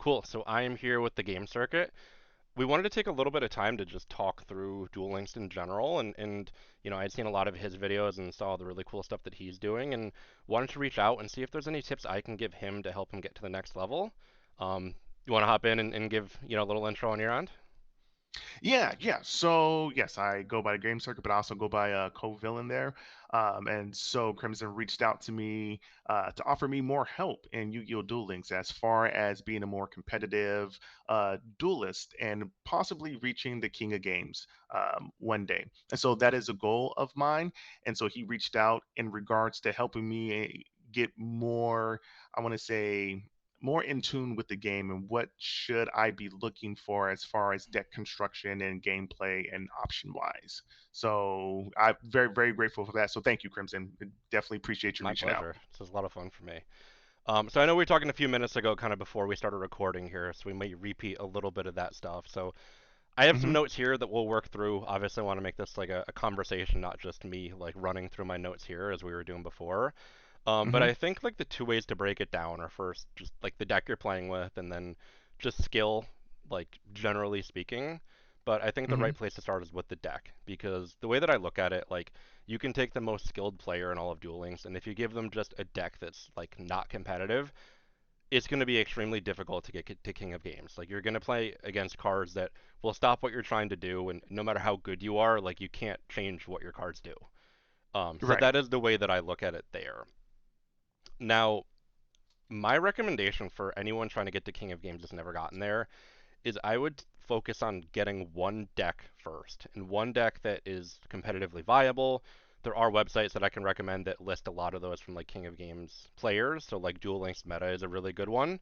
Cool. So I am here with the game circuit. We wanted to take a little bit of time to just talk through Duel Links in general, and I'd seen a lot of his videos and saw the really cool stuff that he's doing, and wanted to reach out and see if there's any tips I can give him to help him get to the next level. You want to hop in and give a little intro on your end? Yeah. So yes, I go by the game circuit, but I also go by Covillen there. And so Crimson reached out to me to offer me more help in Yu-Gi-Oh! Duel Links as far as being a more competitive duelist and possibly reaching the King of Games one day. And so that is a goal of mine. And so he reached out in regards to helping me get more, I want to say, more in tune with the game and what should I be looking for as far as deck construction and gameplay and option wise. So I'm very grateful for that. So thank you, Crimson. Definitely appreciate you My reaching out. pleasure. This was a lot of fun for me. So I know we were talking a few minutes ago, kind of before we started recording here, so we may repeat a little bit of that stuff. So I have some Hmm. notes here that we'll work through. Obviously, I want to make this like a conversation, not just me like running through my notes here as we were doing before. But Hmm. I think like the two ways to break it down are first just like the deck you're playing with, and then just skill, like generally speaking. But I think the Hmm. right place to start is with the deck because the way that I look at it, like you can take the most skilled player in all of Duel Links, and if you give them just a deck that's like not competitive, it's going to be extremely difficult to get to King of Games. Like you're going to play against cards that will stop what you're trying to do, and no matter how good you are, like you can't change what your cards do. So Right. that is the way that I look at it there. Now, my recommendation for anyone trying to get to King of Games that's never gotten there is I would focus on getting one deck first, and one deck that is competitively viable. There are websites that I can recommend that list a lot of those from like King of Games players. So like Duel Links Meta is a really good one.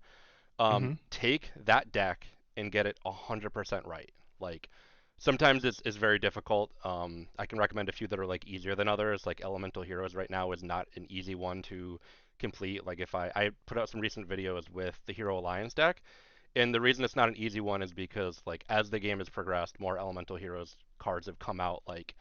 Hmm. Take that deck and get it 100% right. Like sometimes it's very difficult. I can recommend a few that are like easier than others. Like Elemental Heroes right now is not an easy one to complete. Like if I put out some recent videos with the Hero Alliance deck, and the reason it's not an easy one is because like as the game has progressed, more Elemental Heroes cards have come out like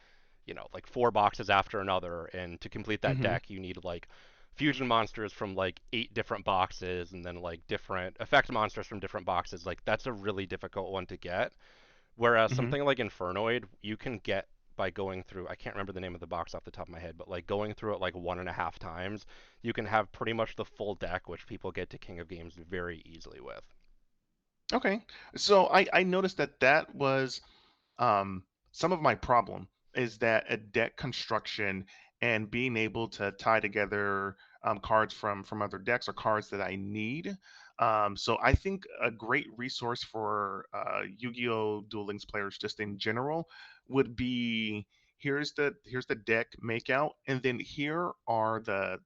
like four boxes after another, and to complete that Hmm. deck you need like fusion monsters from like eight different boxes and then like different effect monsters from different boxes. Like that's a really difficult one to get. Whereas Hmm. something like Infernoid, you can get by going through, I can't remember the name of the box off the top of my head, but like going through it like one and a half times, you can have pretty much the full deck, which people get to King of Games very easily with. Okay. So I noticed that that was some of my problem is that a deck construction and being able to tie together cards from other decks or cards that I need. So I think a great resource for Yu-Gi-Oh! Duel Links players just in general would be here's the deck makeout, and then here are the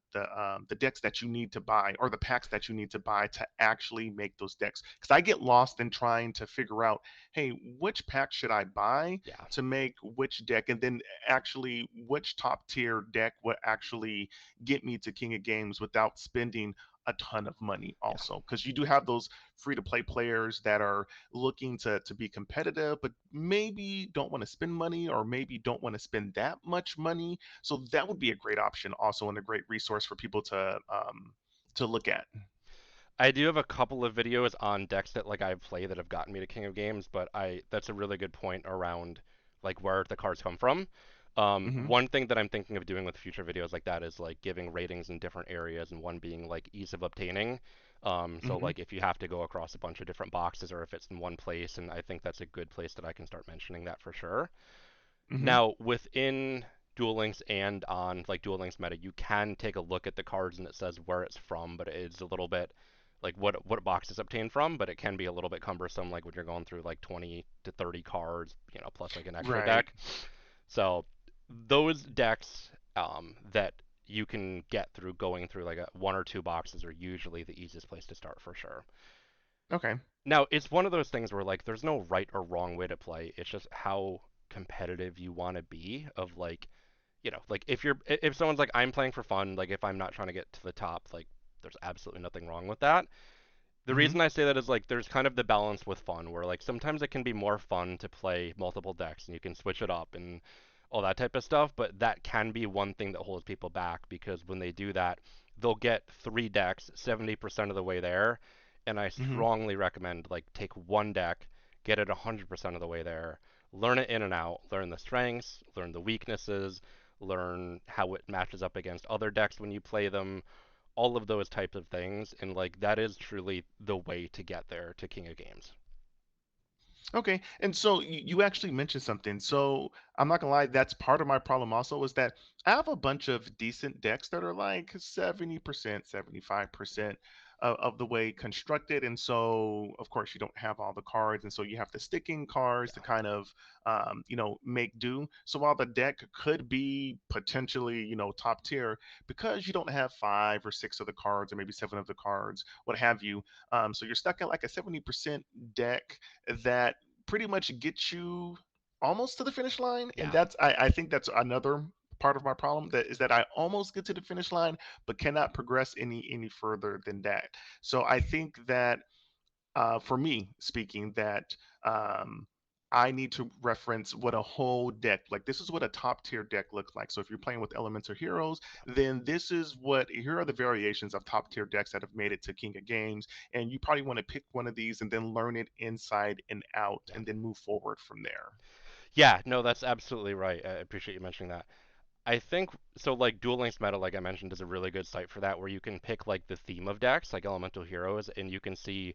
decks that you need to buy or the packs that you need to buy to actually make those decks. Because I get lost in trying to figure out, hey, which pack should I buy Yeah. to make which deck, and then actually which top tier deck would actually get me to King of Games without spending a ton of money Yeah. also, because you do have those free to play players that are looking to be competitive but maybe don't want to spend money or maybe don't want to spend that much money. So that would be a great option also and a great resource for people to look at. I do have a couple of videos on decks that like I've played that have gotten me to King of Games, but I that's a really good point around like where the cards come from. Hmm. One thing that I'm thinking of doing with future videos like that is like giving ratings in different areas, and one being like ease of obtaining. So Hmm. like if you have to go across a bunch of different boxes or if it's in one place, and I think that's a good place that I can start mentioning that for sure. Hmm. Now within Duel Links and on like Duel Links meta, you can take a look at the cards and it says where it's from, but it's a little bit like what box is obtained from, but it can be a little bit cumbersome like when you're going through like 20 to 30 cards, plus like an extra Right. deck. So those decks that you can get through going through like one or two boxes are usually the easiest place to start for sure. Okay. Now, it's one of those things where like there's no right or wrong way to play. It's just how competitive you want to be of like, like if someone's like I'm playing for fun, like if I'm not trying to get to the top, like there's absolutely nothing wrong with that. The Hmm. reason I say that is like there's kind of the balance with fun where like sometimes it can be more fun to play multiple decks and you can switch it up and all that type of stuff, but that can be one thing that holds people back because when they do that, they'll get three decks 70% of the way there, And I Hmm. strongly recommend like take one deck, get it 100% of the way there, learn it in and out, learn the strengths, learn the weaknesses, learn how it matches up against other decks when you play them, all of those types of things, and like that is truly the way to get there to King of Games. Okay, and so you actually mentioned something. So I'm not gonna lie, that's part of my problem also is that I have a bunch of decent decks that are like 70%, 75% of the way constructed. And so of course you don't have all the cards, and so you have to stick in cards to Yeah, kind of make do. So while the deck could be potentially, top tier, because you don't have 5 or 6 of the cards or maybe 7 of the cards, what have you. So you're stuck at like a 70% deck that pretty much get you almost to the finish line. And yeah, I think that's another part of my problem, that is that I almost get to the finish line but cannot progress any further than that. So I think that for me speaking, that um, I need to reference what a whole deck, like this is what a top tier deck looks like. So if you're playing with elemental heroes, then this is what, here are the variations of top tier decks that have made it to King of Games. And you probably want to pick one of these and then learn it inside and out yeah. and then move forward from there. Yeah, no, that's absolutely right. I appreciate you mentioning that. I think so. Like Duel Links Meta, like I mentioned, is a really good site for that, where you can pick like the theme of decks, like Elemental Heroes, and you can see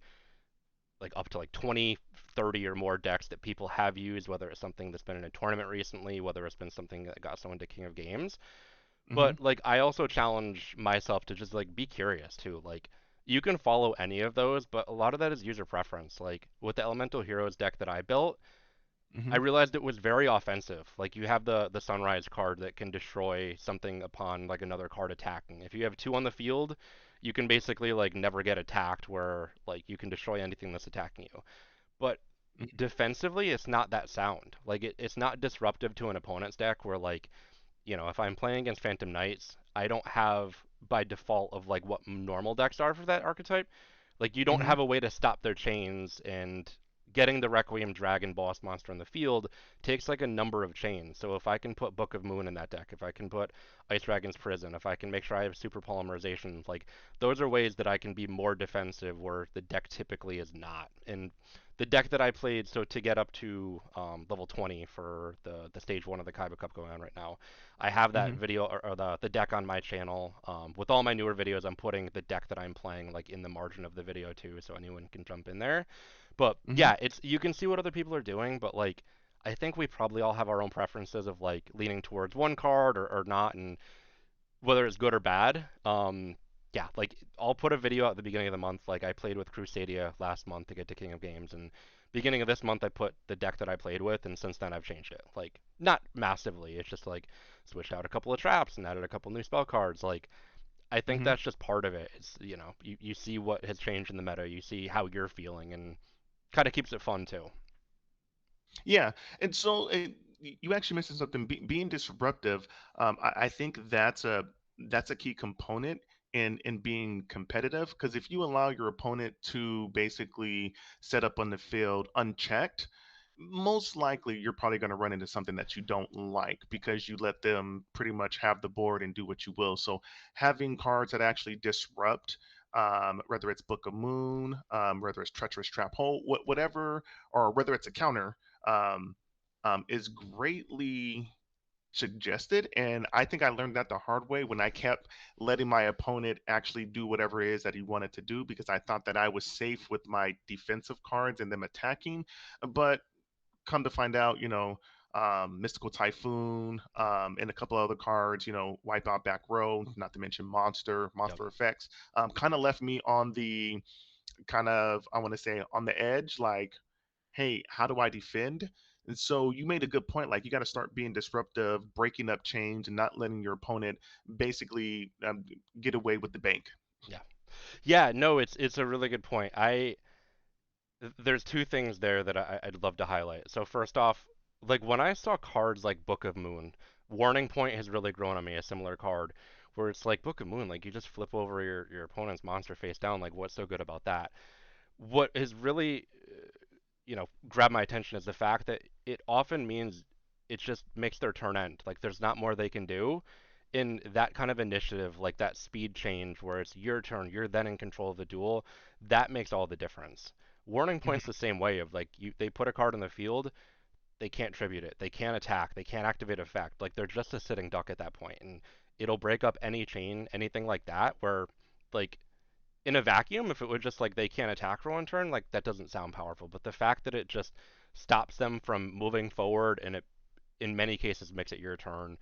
like up to like 20, 30 or more decks that people have used, whether it's something that's been in a tournament recently, whether it's been something that got someone to King of Games. Hmm. But like I also challenge myself to just like be curious too. Like you can follow any of those, but a lot of that is user preference. Like with the Elemental Heroes deck that I built, I Hmm. realized it was very offensive. Like you have the Sunrise card that can destroy something upon like another card attacking. If you have two on the field, you can basically like never get attacked where like you can destroy anything that's attacking you. But defensively, it's not that sound. Like it's not disruptive to an opponent's deck where like, if I'm playing against Phantom Knights, I don't have by default of like what normal decks are for that archetype. Like you don't Hmm. have a way to stop their chains, and getting the Requiem Dragon boss monster in the field takes like a number of chains. So if I can put Book of Moon in that deck, if I can put Ice Dragon's Prison, if I can make sure I have super polymerization, like those are ways that I can be more defensive where the deck typically is not. And the deck that I played, so to get up to level 20 for the stage one of the Kaiba Cup going on right now, I have that Hmm. video or the deck on my channel. With all my newer videos, I'm putting the deck that I'm playing like in the margin of the video too, so anyone can jump in there. But Hmm. yeah, it's you can see what other people are doing, but like I think we probably all have our own preferences of like leaning towards one card or not, and whether it's good or bad. Yeah, like I'll put a video at the beginning of the month. Like I played with Crusadia last month to get to King of Games, and beginning of this month I put the deck that I played with, and since then I've changed it. Like not massively. It's just like switched out a couple of traps and added a couple new spell cards. Like I think Hmm. that's just part of it. It's you see what has changed in the meta, you see how you're feeling, and kind of keeps it fun too. Yeah, and so you actually mentioned something. Being disruptive, I think that's a key component in being competitive. Because if you allow your opponent to basically set up on the field unchecked, most likely you're probably going to run into something that you don't like because you let them pretty much have the board and do what you will. So having cards that actually disrupt. Whether it's Book of Moon, whether it's Treacherous Trap Hole, whatever, or whether it's a counter, um, is greatly suggested. And I think I learned that the hard way when I kept letting my opponent actually do whatever it is that he wanted to do because I thought that I was safe with my defensive cards and them attacking. But come to find out, Mystical Typhoon, and a couple other cards, Wipe Out Back Row, not to mention Yep. Monster Effects, kind of left me on the kind of, I want to say, on the edge, like, hey, how do I defend? And so you made a good point. Like you got to start being disruptive, breaking up chains, and not letting your opponent basically get away with the bank. Yeah. Yeah. No, it's a really good point. There's two things there that I'd love to highlight. So first off, like when I saw cards like Book of Moon, Warning Point has really grown on me, a similar card, where it's like Book of Moon, like you just flip over your opponent's monster face down, like what's so good about that? What has really, grabbed my attention is the fact that it often means it just makes their turn end. Like there's not more they can do. In that kind of initiative, like that speed change where it's your turn, you're then in control of the duel, that makes all the difference. Warning points the same way of like they put a card in the field, they can't tribute it, they can't attack, they can't activate effect. Like they're just a sitting duck at that point, and it'll break up any chain, anything like that. Where like in a vacuum, if it was just like they can't attack for one turn, like that doesn't sound powerful. But the fact that it just stops them from moving forward and it in many cases makes it your turn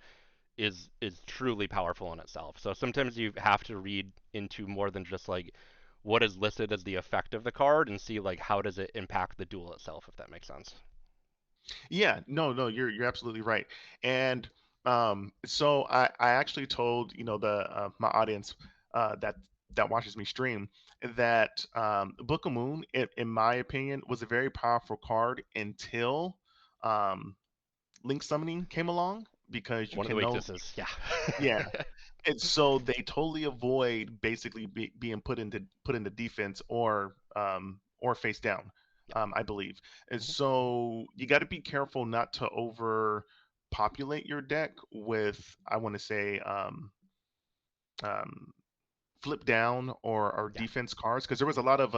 is truly powerful in itself. So sometimes you have to read into more than just like what is listed as the effect of the card and see like how does it impact the duel itself, if that makes sense. Yeah, no, no, you're absolutely right. And so I actually told the my audience that watches me stream that Book of Moon, in my opinion, was a very powerful card until um, Link Summoning came along because you One of the can no weaknesses, yeah. yeah. And so they totally avoid basically being put into defense or face down, Yeah. I believe. And Mhm. so you got to be careful not to overpopulate your deck with, I want to say, um, flip down or Yeah. defense cards, because there was a lot of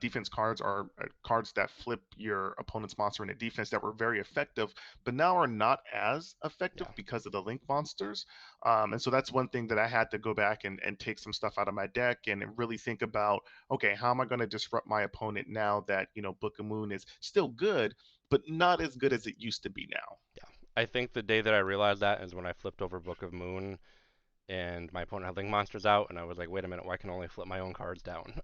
defense cards or cards that flip your opponent's monster into defense that were very effective, but now are not as effective Yeah. because of the link monsters. And so that's one thing that I had to go back and take some stuff out of my deck and really think about, okay, how am I going to disrupt my opponent now that Book of Moon is still good, but not as good as it used to be now. Yeah. I think the day that I realized that is when I flipped over Book of Moon and my opponent had Link monsters out, and I was like, wait a minute, why can I only flip my own cards down?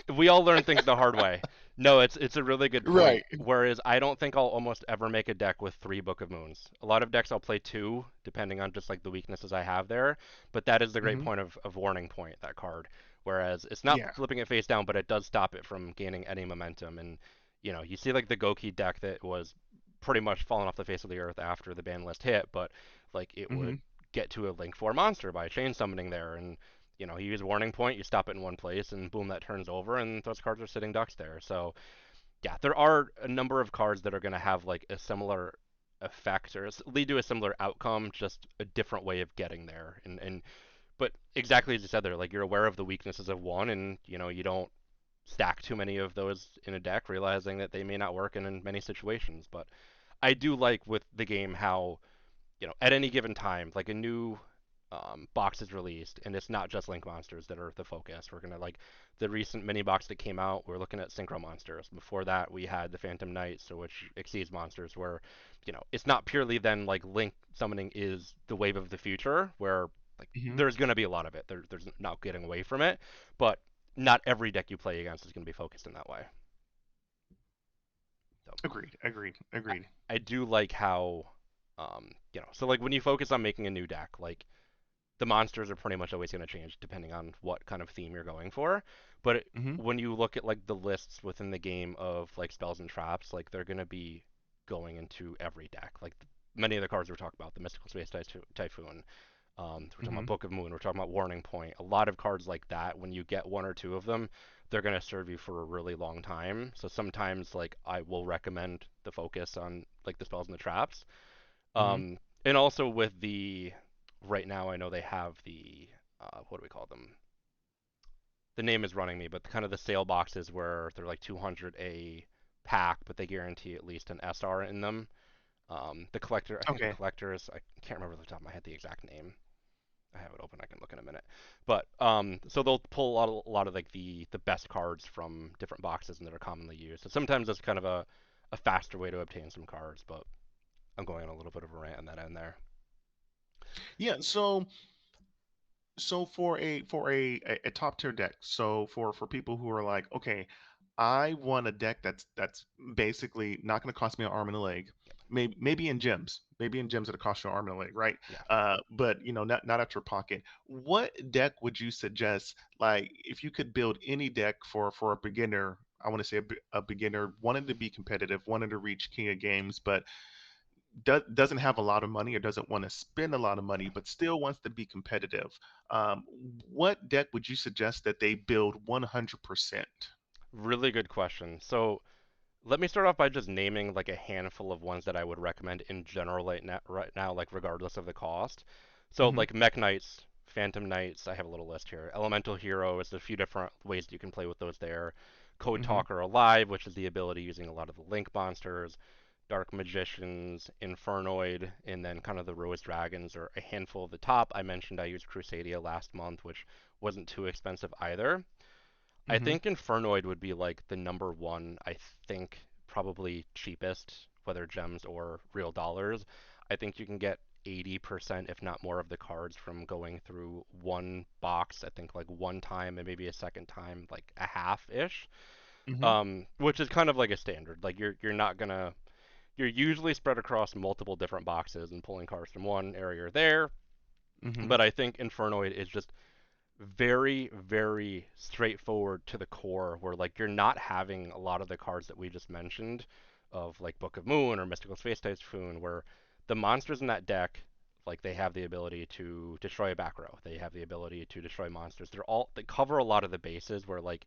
We all learn things the hard way. No, it's a really good point. Right. Whereas I don't think I'll almost ever make a deck with 3 Book of Moons. A lot of decks I'll play 2, depending on just like the weaknesses I have there. But that is the great Hmm. point of Warning Point, that card. Whereas it's not Yeah. flipping it face down, but it does stop it from gaining any momentum. And you see like the Goki deck that was pretty much falling off the face of the earth after the ban list hit, but like it Hmm. would get to a Link 4 monster by chain summoning there, and you use Warning Point, you stop it in one place, and boom, that turns over, and those cards are sitting ducks there. So yeah, there are a number of cards that are going to have like a similar effect or lead to a similar outcome, just a different way of getting there. And but exactly as you said there, like you're aware of the weaknesses of one, and you don't stack too many of those in a deck, realizing that they may not work in many situations. But I do like with the game how at any given time, like a new box is released, and it's not just Link monsters that are the focus. We're gonna like the recent mini box that came out. We're looking at synchro monsters. Before that, we had the Phantom Knights, so which exceeds monsters. Where it's not purely then like Link summoning is the wave of the future, where like Hmm. there's gonna be a lot of it. There's not getting away from it, but not every deck you play against is gonna be focused in that way. So Agreed. Agreed. I, Agreed. I do like how so like when you focus on making a new deck, like the monsters are pretty much always going to change depending on what kind of theme you're going for. But Hmm. when you look at like the lists within the game of like spells and traps, like they're going to be going into every deck. Like many of the cards we're talking about, the Mystical Space Typhoon, we're talking Hmm. about Book of Moon, we're talking about Warning Point. A lot of cards like that, when you get one or two of them, they're going to serve you for a really long time. So sometimes like I will recommend the focus on like the spells and the traps. Hmm. And also with the right now, I know they have the what do we call them? The name is running me, but kind of the sale boxes where they're like 200 a pack, but they guarantee at least an SR in them. The collector, I think the Okay. collector is, I can't remember off the top of my head the exact name. I have it open. I can look in a minute. But so they'll pull a lot of like the best cards from different boxes and that are commonly used. So sometimes that's kind of a faster way to obtain some cards, but I'm going on a little bit of a rant on that end there. Yeah. So for a top tier deck, so for people who are like, okay, I want a deck that's basically not going to cost me an arm and a leg. Maybe in gems, maybe in gems that'll cost you an arm and a leg, right? Yeah. But not out your pocket. What deck would you suggest? Like, if you could build any deck for a beginner, I want to say a beginner wanting to be competitive, wanting to reach king of games, but doesn't have a lot of money or doesn't want to spend a lot of money, but still wants to be competitive. Um, what deck would you suggest that they build 100%? Really good question. So let me start off by just naming like a handful of ones that I would recommend in general right now, like regardless of the cost. So Hmm. like Mech Knights, Phantom Knights, I have a little list here. Elemental Hero is a few different ways that you can play with those there. Code Mm-hmm. Talker Alive, which is the ability using a lot of the Link monsters. Dark Magicians, Infernoid, and then kind of the Rose Dragons are a handful of the top. I mentioned I used Crusadia last month, which wasn't too expensive either. I Mm-hmm. think Infernoid would be like the number one, I think probably cheapest, whether gems or real dollars. I think you can get 80%, if not more, of the cards from going through one box, I think like one time and maybe a second time, like a half-ish. Mm-hmm. Which is kind of like a standard. Like you're not gonna you're usually spread across multiple different boxes and pulling cards from one area or there. Mm-hmm. But I think Infernoid is just very, very straightforward to the core, where like you're not having a lot of the cards that we just mentioned, of like Book of Moon or Mystical Space Typhoon, where the monsters in that deck, like they have the ability to destroy a back row, they have the ability to destroy monsters. They cover a lot of the bases where like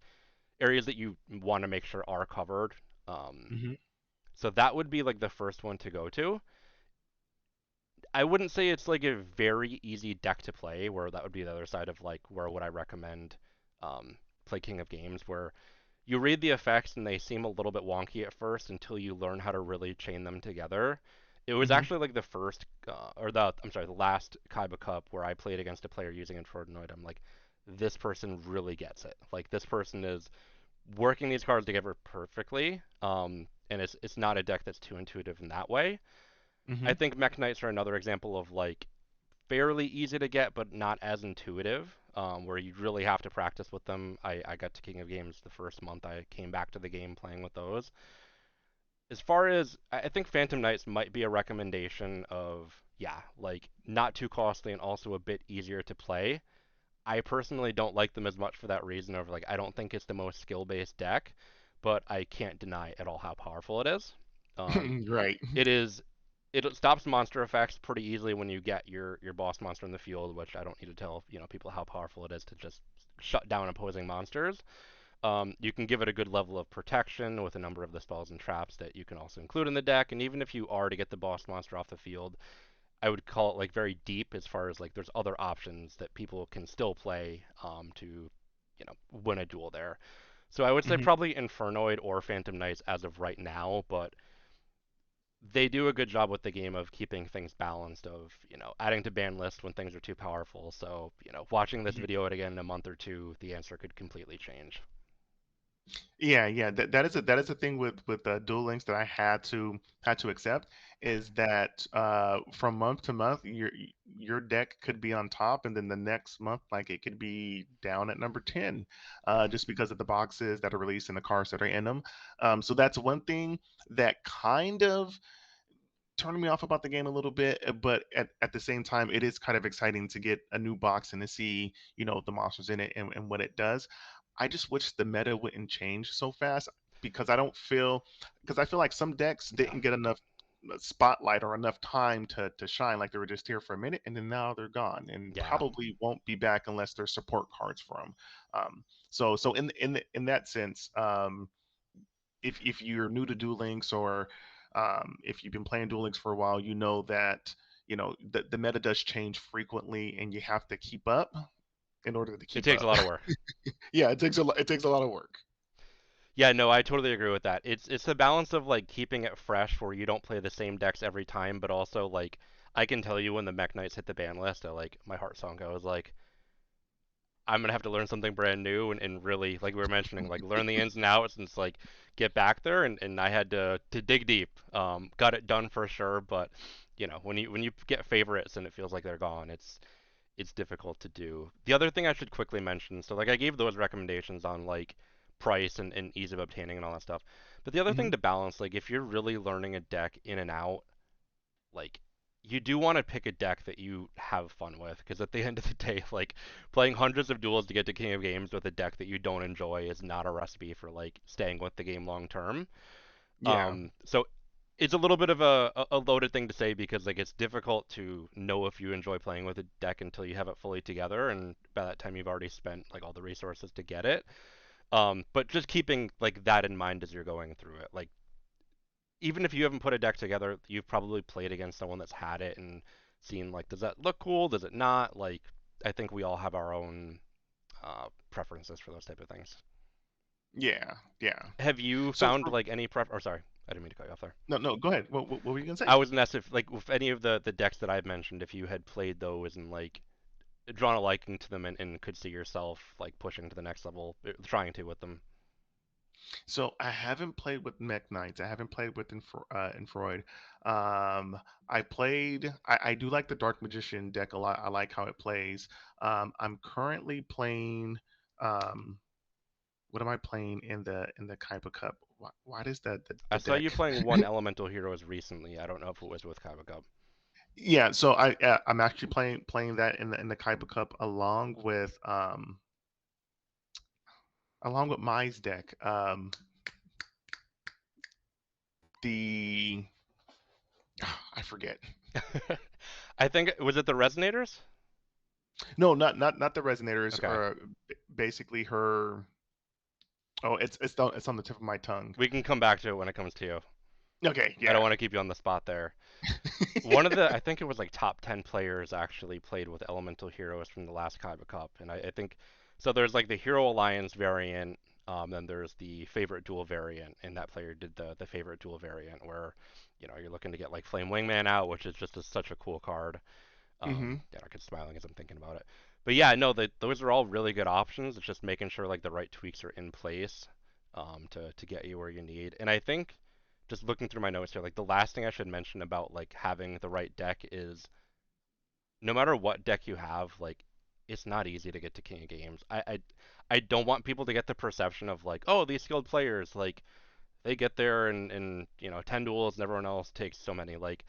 areas that you want to make sure are covered. Um, Mm-hmm. so that would be like the first one to go to. I wouldn't say it's like a very easy deck to play, where that would be the other side of like where would I recommend play King of Games, where you read the effects and they seem a little bit wonky at first until you learn how to really chain them together. It was Mm-hmm. actually like the first, or the, I'm sorry, the last Kaiba Cup where I played against a player using Infernoid. I'm like, this person really gets it. Like this person is working these cards together perfectly. And it's not a deck that's too intuitive in that way. Mm-hmm. I think Mech Knights are another example of like fairly easy to get, but not as intuitive, where you really have to practice with them. I got to King of Games the first month I came back to the game playing with those. As far as I think Phantom Knights might be a recommendation of, yeah, like not too costly and also a bit easier to play. I personally don't like them as much for that reason of like I don't think it's the most skill based deck, but I can't deny at all how powerful it is. Um, Right. it is it stops monster effects pretty easily when you get your boss monster in the field, which I don't need to tell people how powerful it is to just shut down opposing monsters. You can give it a good level of protection with a number of the spells and traps that you can also include in the deck. And even if you are to get the boss monster off the field, I would call it like very deep as far as like there's other options that people can still play to win a duel there. So I would say Mm-hmm. probably Infernoid or Phantom Knights as of right now, but they do a good job with the game of keeping things balanced, of adding to ban list when things are too powerful. So watching this video again in a month or two, the answer could completely change. Yeah, yeah, that is a thing with Duel Links that I had to accept, is that from month to month your deck could be on top, and then the next month like it could be down at number 10, just because of the boxes that are released and the cards that are in them. So that's one thing that kind of turning me off about the game a little bit, but at the same time, it is kind of exciting to get a new box and to see, the monsters in it and what it does. I just wish the meta wouldn't change so fast, because I feel like some decks Yeah, didn't get enough spotlight or enough time to shine. Like they were just here for a minute and then now they're gone and yeah. probably won't be back unless there's support cards for them. So in that sense, if you're new to Duel Links, or if you've been playing Duel Links for a while, you know that the meta does change frequently, and you have to keep up in order to It keep takes a up. lot of work. Yeah, it takes a lot of work. Yeah, no, I totally agree with that. It's the balance of like keeping it fresh, where you don't play the same decks every time, but also like I can tell you when the Mech Knights hit the ban list, like my heart sunk. I was like, I'm gonna have to learn something brand new, and really, like we were mentioning, like learn the ins and outs and like get back there. And I had to dig deep. Got it done for sure, but when you get favorites and it feels like they're gone, it's difficult to do. The other thing I should quickly mention, so like I gave those recommendations on like price and ease of obtaining and all that stuff. But the other Hmm. thing to balance, like if you're really learning a deck in and out, like you do want to pick a deck that you have fun with, because at the end of the day, like playing hundreds of duels to get to King of Games with a deck that you don't enjoy is not a recipe for like staying with the game long term. Yeah. So it's a little bit of a loaded thing to say, because like it's difficult to know if you enjoy playing with a deck until you have it fully together, and by that time you've already spent like all the resources to get it. But just keeping like that in mind as you're going through it, like even if you haven't put a deck together, you've probably played against someone that's had it and seen like, does that look cool? Does it not? Like, I think we all have our own preferences for those type of things. Yeah, yeah. Have you So found for like any pref? Or sorry, I didn't mean to cut you off there. no, no, go ahead. What were you gonna say? I was gonna ask if like with any of the decks that I've mentioned, if you had played those and like drawn a liking to them and could see yourself like pushing to the next level, trying to with them. So I haven't played with Mech Knights. I haven't played with Infroid. I played. I do like the Dark Magician deck a lot. I like how it plays. I'm currently playing. Um, what am I playing in the Kaiba Cup? Why does I the saw deck? you playing one Elemental Heroes recently. I don't know if it was with Kaiba Cup. Yeah, so I'm actually playing that in the Kaiba Cup along with Mai's deck. The I forget. I think was it the Resonators? No, not the resonators. Okay, Basically her. Oh, it's on the tip of my tongue. we can come back to it when it comes to you. Okay, I don't yeah. want to keep you on the spot there. One of the I think it was like top 10 players actually played with Elemental Heroes from the last Kaiba Cup, and I think so. There's like the Hero Alliance variant, then there's the favorite duel variant, and that player did the favorite duel variant where you're looking to get like Flame Wingman out, which is just such a cool card. Hmm. Yeah, I get smiling as I'm thinking about it. But yeah, no, those are all really good options. It's just making sure like the right tweaks are in place to get you where you need. And I think just looking through my notes here, like the last thing I should mention about like having the right deck is no matter what deck you have, like it's not easy to get to King of Games. I don't want people to get the perception of like, oh, these skilled players, like they get there and 10 duels and everyone else takes so many. Like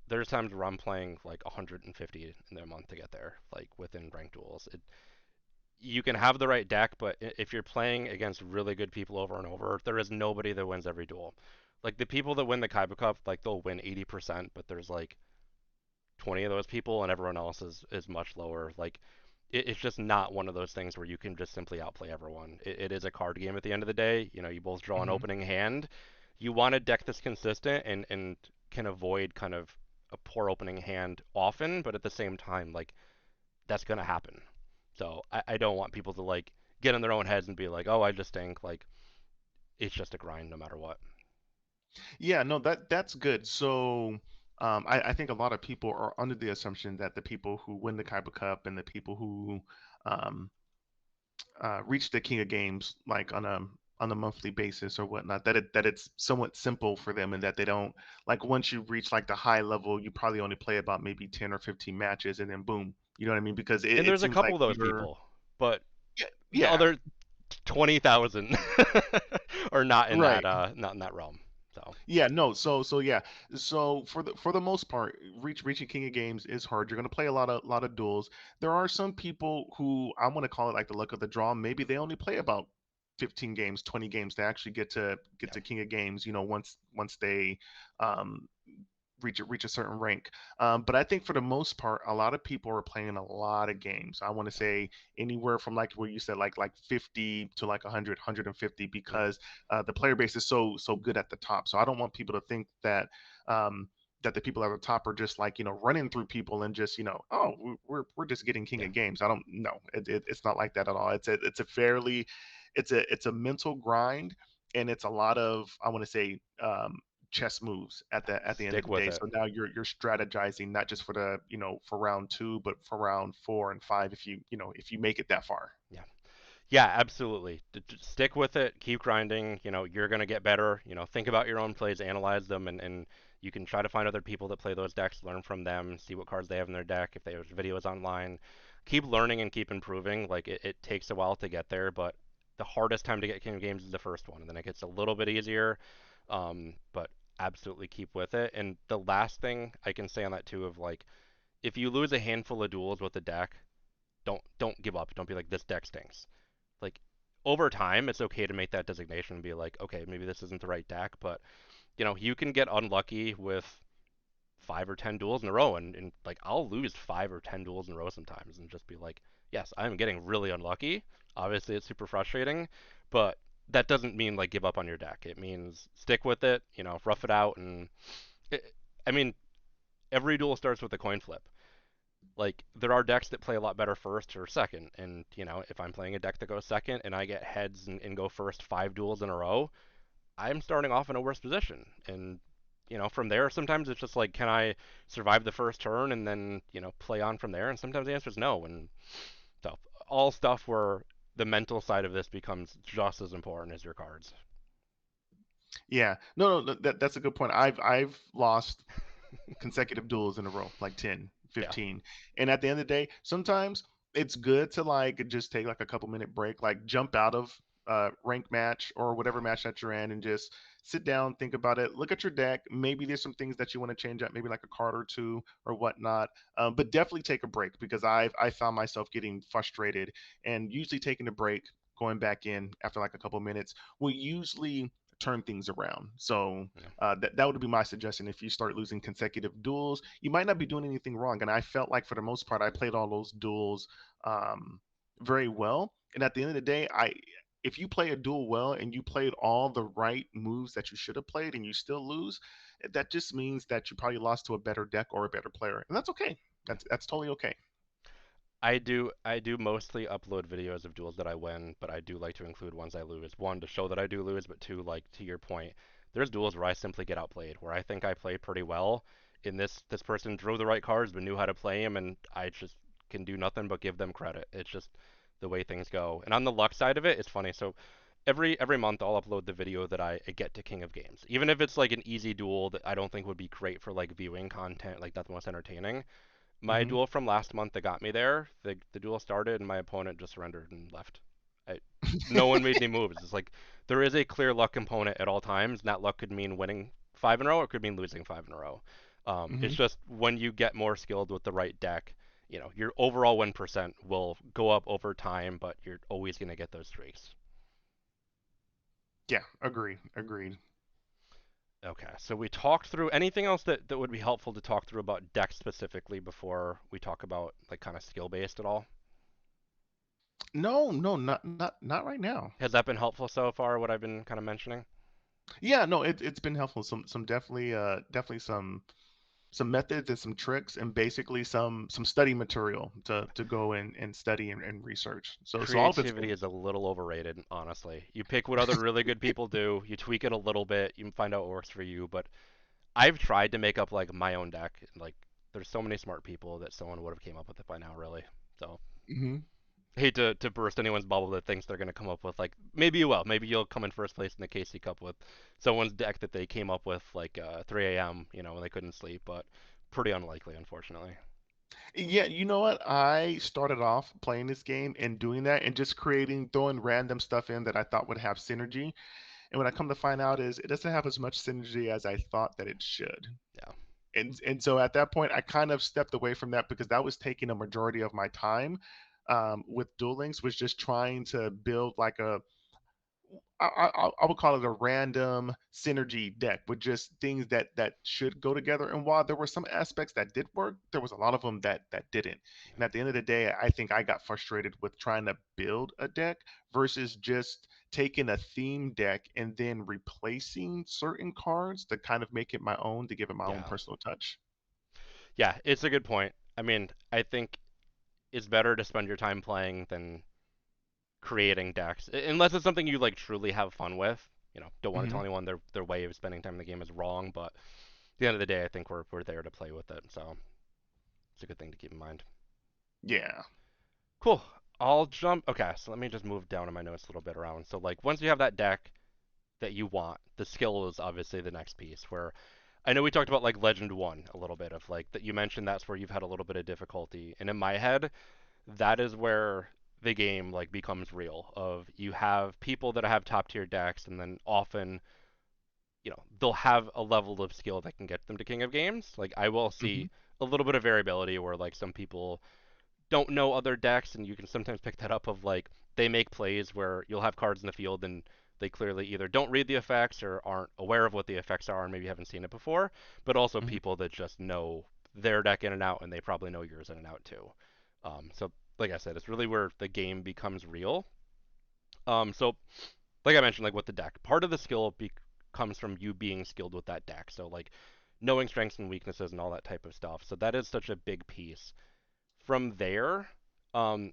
there's times where I'm playing like 150 in a month to get there, like within ranked duels. You can have the right deck, but if you're playing against really good people over and over, there is nobody that wins every duel. Like the people that win the Kaiba Cup, like they'll win 80%, but there's like 20 of those people, and everyone else is much lower. Like it's just not one of those things where you can just simply outplay everyone. It is a card game at the end of the day. You both draw an Hmm. opening hand. You want a deck that's consistent and can avoid kind of a poor opening hand often, but at the same time, like that's gonna happen. So I don't want people to like get in their own heads and be like, oh, I just think like it's just a grind no matter what. Yeah, no, that's good. So, I think a lot of people are under the assumption that the people who win the Kaiba Cup and the people who um, reach the King of Games like on a monthly basis or whatnot, that it's somewhat simple for them and that they don't like once you reach like the high level, you probably only play about maybe 10 or 15 matches and then boom, you know what I mean? Because And it there's a seems couple like of those you're people, but yeah, the yeah, other 20,000 are right. not in that realm. So Yeah, no. So yeah. So for the most part, reaching King of Games is hard. You're gonna play a lot of duels. There are some people who I want to call it like the luck of the draw. Maybe they only play about 15 games, 20 games to actually get yeah, to King of Games. Once they um reach a certain rank. But I think for the most part, a lot of people are playing a lot of games. I want to yeah, say anywhere from like where you said like 50 to like 100, yep, because the player base is so good at the top. So I don't want people to think that that the people at the top are just like running through people and just oh we're just getting king yeah. of games. I don't know. It's not like that at all. It's a fairly it's a mental grind, and it's a lot of I want to say chess moves at the end of Stick the with day. it. So now you're strategizing not just for the for round two, but for round four and five if if you make it that far. Yeah. Yeah, absolutely. Stick with it. Keep grinding. You're gonna get better. Think about your own plays, analyze them, and you can try to find other people that play those decks, learn from them, see what cards they have in their deck, if there's videos online. Keep learning and keep improving. Like it takes a while to get there, but the hardest time to get King of Games is the first one, and then it gets a little bit easier. But absolutely keep with it. And the last thing I can say on that too, of like, if you lose a handful of duels with the deck, don't give up. Don't be like this deck stinks. Like over time, it's okay to make that designation and be like, okay, maybe this isn't the right deck, but you can get unlucky with 5 or 10 duels in a row, and like I'll lose 5 or 10 duels in a row sometimes, and just be like, yes, I'm getting really unlucky. Obviously, it's super frustrating, but that doesn't mean like give up on your deck. It means stick with it, rough it out, and it, I mean, every duel starts with a coin flip. Like there are decks that play a lot better first or second, and if I'm playing a deck that goes second and I get heads and go first 5 duels in a row, I'm starting off in a worse position. And from there, sometimes it's just like, can I survive the first turn and then play on from there? And sometimes the answer is no. And so all stuff where the mental side of this becomes just as important as your cards. Yeah, no, that's a good point. I've lost consecutive duels in a row, like 10, Yeah, 15. And at the end of the day, sometimes it's good to like just take like a couple minute break, like jump out of rank match or whatever match that you're in and just sit down, think about it, look at your deck. Maybe there's some things that you want to change up, maybe like a card or two or whatnot. But definitely take a break because I found myself getting frustrated and usually taking a break, going back in after like a couple minutes will usually turn things around. So yeah, that would be my suggestion. If you start losing consecutive duels, you might not be doing anything wrong. And I felt like for the most part, I played all those duels um, very well. And at the end of the day, I if you play a duel well and you played all the right moves that you should have played and you still lose, that just means that you probably lost to a better deck or a better player, and that's okay. yeah. That's totally okay. I do mostly upload videos of duels that I win, but I do like to include ones I lose. One, to show that I do lose, but two, like to your point, there's duels where I simply get outplayed, where I think I play pretty well, and this person drew the right cards but knew how to play them, and I just can do nothing but give them credit. It's just the way things go. And on the luck side of it, it's funny. So every month I'll upload the video that I get to King of Games, even if it's like an easy duel that I don't think would be great for like viewing content, like not the most entertaining. My Hmm. duel from last month that got me there, the duel started and my opponent just surrendered and left. I, no one made any moves. It's like there is a clear luck component at all times. And that luck could mean winning 5 in a row, or it could mean losing 5 in a row. It's Hmm. just when you get more skilled with the right deck, your overall win percent will go up over time, but you're always going to get those streaks. Yeah, agreed. Okay, so we talked through anything else that would be helpful to talk through about deck specifically before we talk about like kind of skill based at all. No, no, not right now. Has that been helpful so far, what I've been kind of mentioning? Yeah, no, it's been helpful. Some definitely definitely some methods and some tricks and basically some study material to go and study and research. So all of it's Creativity been is a little overrated, honestly. You pick what other really good people do, you tweak it a little bit, you find out what works for you. But I've tried to make up like my own deck. Like, there's so many smart people that someone would have came up with it by now, really. So hmm hate to burst anyone's bubble that thinks they're gonna come up with like maybe you will. Maybe you'll come in first place in the KC Cup with someone's deck that they came up with like 3 a.m. When they couldn't sleep, but pretty unlikely, unfortunately. Yeah, you know what? I started off playing this game and doing that and just creating, throwing random stuff in that I thought would have synergy. And what I come to find out is it doesn't have as much synergy as I thought that it should. Yeah, And so at that point, I kind of stepped away from that because that was taking a majority of my time with Duel Links, was just trying to build like I would call it a random synergy deck with just things that should go together. And while there were some aspects that did work, there was a lot of them that didn't. yeah, And at the end of the day, I think I got frustrated with trying to build a deck versus just taking a theme deck and then replacing certain cards to kind of make it my own, to give it my own yeah. personal touch. Yeah, it's a good point. I mean, I think it's better to spend your time playing than creating decks, unless it's something you like truly have fun with. Don't want to Hmm. tell anyone their way of spending time in the game is wrong, but at the end of the day, I think we're there to play with it, so it's a good thing to keep in mind. Yeah. Cool. I'll jump. Okay, so let me just move down in my notes a little bit around. So like once you have that deck that you want, the skill is obviously the next piece. Where I know we talked about like Legend One a little bit of like that you mentioned that's where you've had a little bit of difficulty, and in my head, that is where the game like becomes real. Of you have people that have top tier decks, and then often they'll have a level of skill that can get them to King of Games. Like I will Hmm. see a little bit of variability where like some people don't know other decks, and you can sometimes pick that up of like they make plays where you'll have cards in the field and they clearly either don't read the effects or aren't aware of what the effects are and maybe haven't seen it before, but also Hmm. people that just know their deck in and out and they probably know yours in and out too. So like I said, it's really where the game becomes real. So like I mentioned, like with the deck, part of the skill comes from you being skilled with that deck. So like knowing strengths and weaknesses and all that type of stuff. So that is such a big piece. From there, um,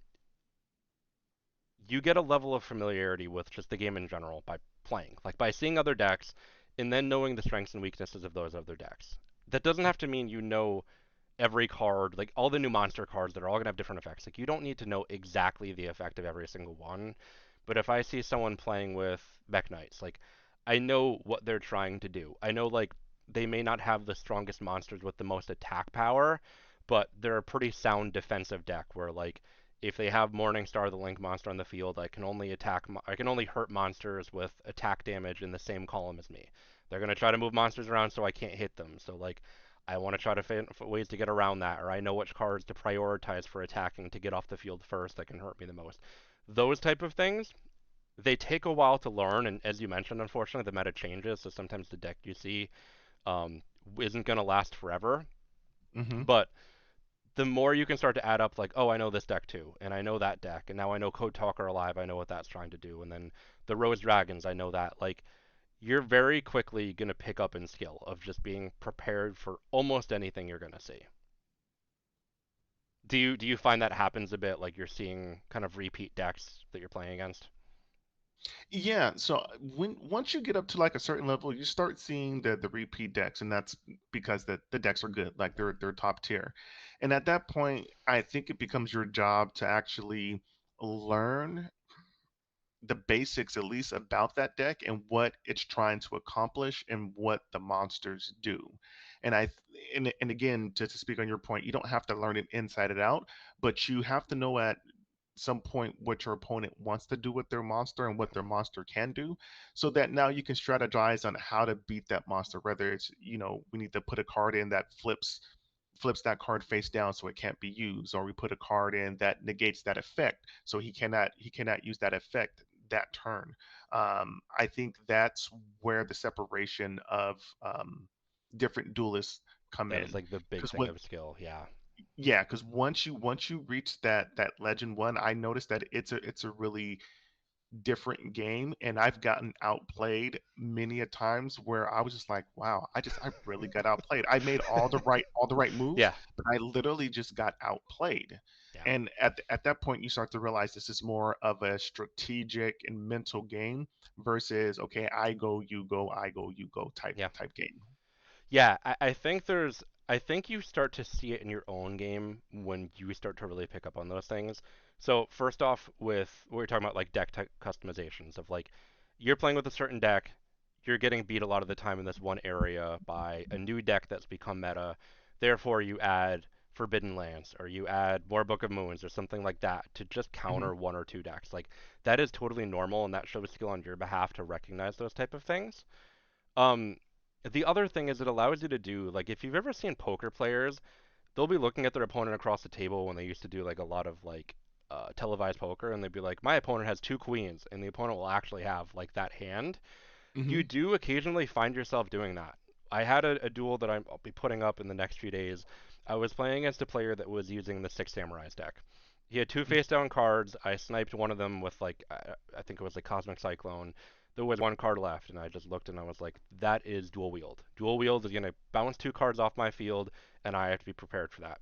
you get a level of familiarity with just the game in general by playing, like by seeing other decks and then knowing the strengths and weaknesses of those other decks. That doesn't have to mean you know every card, like all the new monster cards that are all going to have different effects. Like you don't need to know exactly the effect of every single one. But if I see someone playing with Mech Knights, like I know what they're trying to do. I know like they may not have the strongest monsters with the most attack power, but they're a pretty sound defensive deck where like if they have Morningstar the Link monster on the field, I can only hurt monsters with attack damage in the same column as me. They're going to try to move monsters around so I can't hit them. So like I want to try to find ways to get around that, or I know which cards to prioritize for attacking to get off the field first that can hurt me the most. Those type of things, they take a while to learn, and as you mentioned, unfortunately, the meta changes, so sometimes the deck you see um, isn't going to last forever. Hmm. But the more you can start to add up, like, oh, I know this deck too, and I know that deck, and now I know Code Talker Alive, I know what that's trying to do, and then the Rose Dragons, I know that. Like, you're very quickly going to pick up in skill of just being prepared for almost anything you're going to see. Do you find that happens a bit, like you're seeing kind of repeat decks that you're playing against? Yeah, so when once you get up to like a certain level, you start seeing the repeat decks, and that's because the decks are good, like they're top tier. And at that point, I think it becomes your job to actually learn the basics at least about that deck and what it's trying to accomplish and what the monsters do. And and again, to speak on your point, you don't have to learn it inside and out, but you have to know at some point what your opponent wants to do with their monster and what their monster can do, so that now you can strategize on how to beat that monster, whether it's, we need to put a card in that flips that card face down so it can't be used, or we put a card in that negates that effect so he cannot use that effect that turn. I think that's where the separation of different duelists come That is in, like the big because thing when of skill. Yeah. yeah, because once you reach that legend one, I noticed that it's a really different game, and I've gotten outplayed many a times where I was just like, wow, I really got outplayed. I made all the right moves, Yeah. but I literally just got outplayed. Yeah. And at that point, you start to realize this is more of a strategic and mental game versus, okay, I go, you go, I go, you go Yeah. type game. Yeah, I think you start to see it in your own game when you start to really pick up on those things. So first off, with what we're talking about, like deck customizations of like you're playing with a certain deck, you're getting beat a lot of the time in this one area by a new deck that's become meta. Therefore, you add Forbidden Lands or you add more Book of Moons or something like that to just Hmm. counter one or two decks. Like that is totally normal, and that shows skill on your behalf to recognize those type of things. Um, the other thing is it allows you to do like if you've ever seen poker players, they'll be looking at their opponent across the table when they used to do like a lot of like televised poker, and they'd be like, my opponent has two queens, and the opponent will actually have like that hand. You Hmm. do occasionally find yourself doing that. I had a duel that I'll be putting up in the next few days. I was playing against a player that was using the Six Samurais deck. He had two face down cards. I sniped one of them with like I think it was like Cosmic Cyclone. There was one card left, and I just looked and I was like, that is dual wield. Dual wield is gonna bounce two cards off my field, and I have to be prepared for that.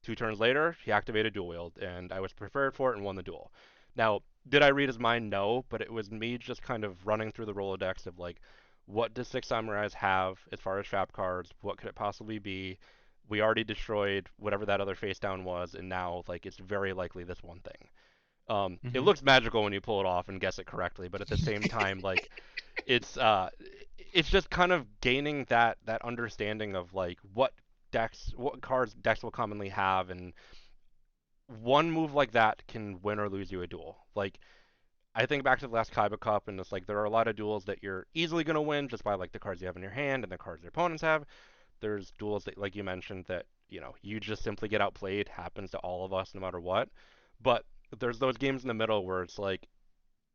2 turns later, he activated dual wield, and I was prepared for it and won the duel. Now, did I read his mind? No, but it was me just kind of running through the Rolodex of like, what does Six Samurais have as far as trap cards? What could it possibly be? We already destroyed whatever that other face down was, and now like it's very likely this one thing. It Hmm. looks magical when you pull it off and guess it correctly, but at the same time, like it's uh, it's just kind of gaining that understanding of like what cards decks will commonly have, and one move like that can win or lose you a duel. Like I think back to the last Kaiba Cup, and it's like there are a lot of duels that you're easily gonna win just by like the cards you have in your hand and the cards your opponents have. There's duels that, like you mentioned, that you just simply get outplayed. Happens to all of us, no matter what. But there's those games in the middle where it's like